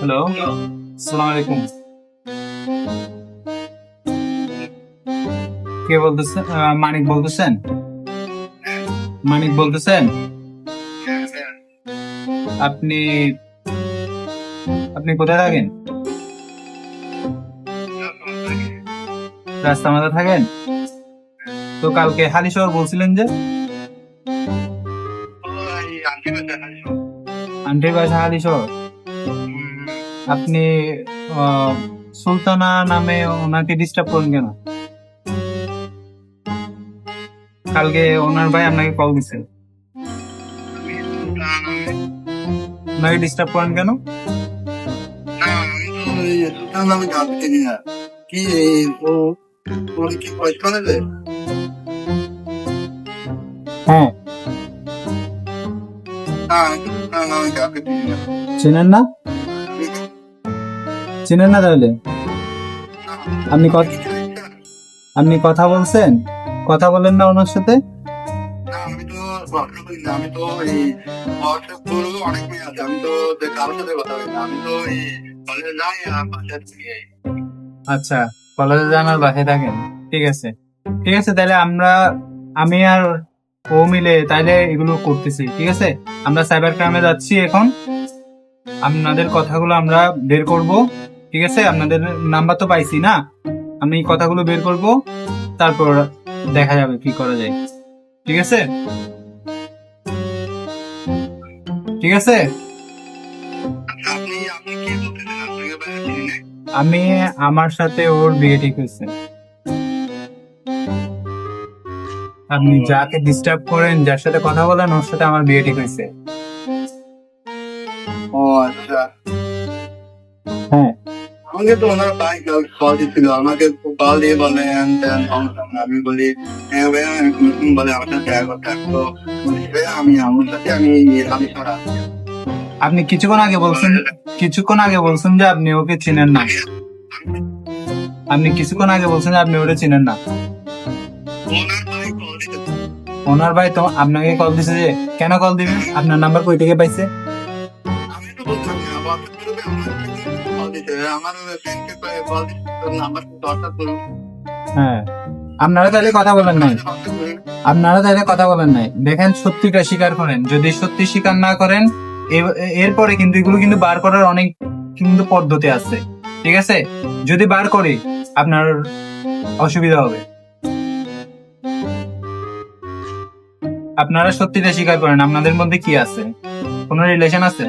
Hello, আসসালামু আলাইকুম। কে বলতেছেন? মানিক বলতেছেন? মানিক বলতেছেন? আপনি আপনি কোথায় থাকেন? রাস্তা মাথা থাকেন? তো কালকে হালিশহর বলছিলেন যে আন্টির বাসা হালিশহর। আপনি আহ, সুলতানা নামে ওনাকে ডিস্টার্ব করেন কেন? কালকে ওনার ভাই আপনাকে কল দিছে, ওনাকে ডিস্টার্ব করেন কেন? আমি জানতে চাই না কি ও ওর কি পয়সা নেবে? হ্যাঁ, আমি জানতে চাই না। চেনেন না? চেনেন না তাহলে? আপনি আপনি কথা বলছেন, কথা বলেন না ওনার সাথে? আমি তো পড়াশোনা করি না, আমি তো এই হোয়াটসঅ্যাপ করবো অনেক মেয়ে আছে, আমি তো কারোর সাথে কথা বলি না, আমি তো এই কলেজে যাই আর বাসায় থেকে যাই। আচ্ছা, কলেজে যান আর বাসায় থাকেন। ঠিক আছে, ঠিক আছে, তাহলে আমি আর ও মিলে তাইলে এগুলো করতেছি। ঠিক আছে, আমরা সাইবার ক্রাইমে যাচ্ছি এখন। আপনাদের কথাগুলো আমরা বের করব। ঠিক আছে, আপনাদের নাম্বার তো পাইছি না, আমি এই কথাগুলো বের করব, তারপর দেখা যাবে কি করা যায়। ঠিক আছে, ঠিক আছে। আপনি আপনি কি বলতেছেন? আপনাকে বাইরে চিনি না। আমি আমার সাথে ওর বিয়ে ঠিক হয়েছে। আপনি যাকে ডিস্টার্ব করেন, যার সাথে কথা বলেন, ওর সাথে আমার বিয়ে ঠিক হয়েছে। ও আচ্ছা, হ্যাঁ, আমাকে তো ওনার ভাই কল দিচ্ছিল, আমাকে কল দিয়ে বলে আমি বলি হ্যাঁ ভাইয়া, আমি বলে আমার সাথে দেখা করতে আসতো। ভাইয়া, আমার সাথে আমি ছাড়া আপনি কিছুক্ষণ আগে বলছেন যে আপনি ওকে চিনেন না। আপনি কিছুক্ষণ আগে বলছেন যে আপনি ওটা চিনেন না। ওনার ভাই কল দিতে। ওনার ভাই তো আপনাকে কল দিছে, যে কেন কল দিবেন? আপনার নাম্বার কই থেকে পাইছে? আমি তো বলতাম না, হোয়াটসঅ্যাপ গ্রুপে আমার কল দিতে, আমার ফ্রেন্ডকে কল দিতে, তোর নাম্বার হোয়াটসঅ্যাপ করুন। হ্যাঁ, আপনারা তাহলে কথা বলেন নাই। দেখেন, সত্যিটা স্বীকার করেন। যদি সত্যি স্বীকার না করেন, এরপরে কিন্তু এগুলো কিন্তু বার করার অনেক কিন্তু পদ্ধতি আছে। ঠিক আছে, যদি বার করি আপনার অসুবিধা হবে। আপনারা সত্যিটা স্বীকার করেন, আপনাদের মধ্যে কি আছে? কোনো রিলেশন আছে?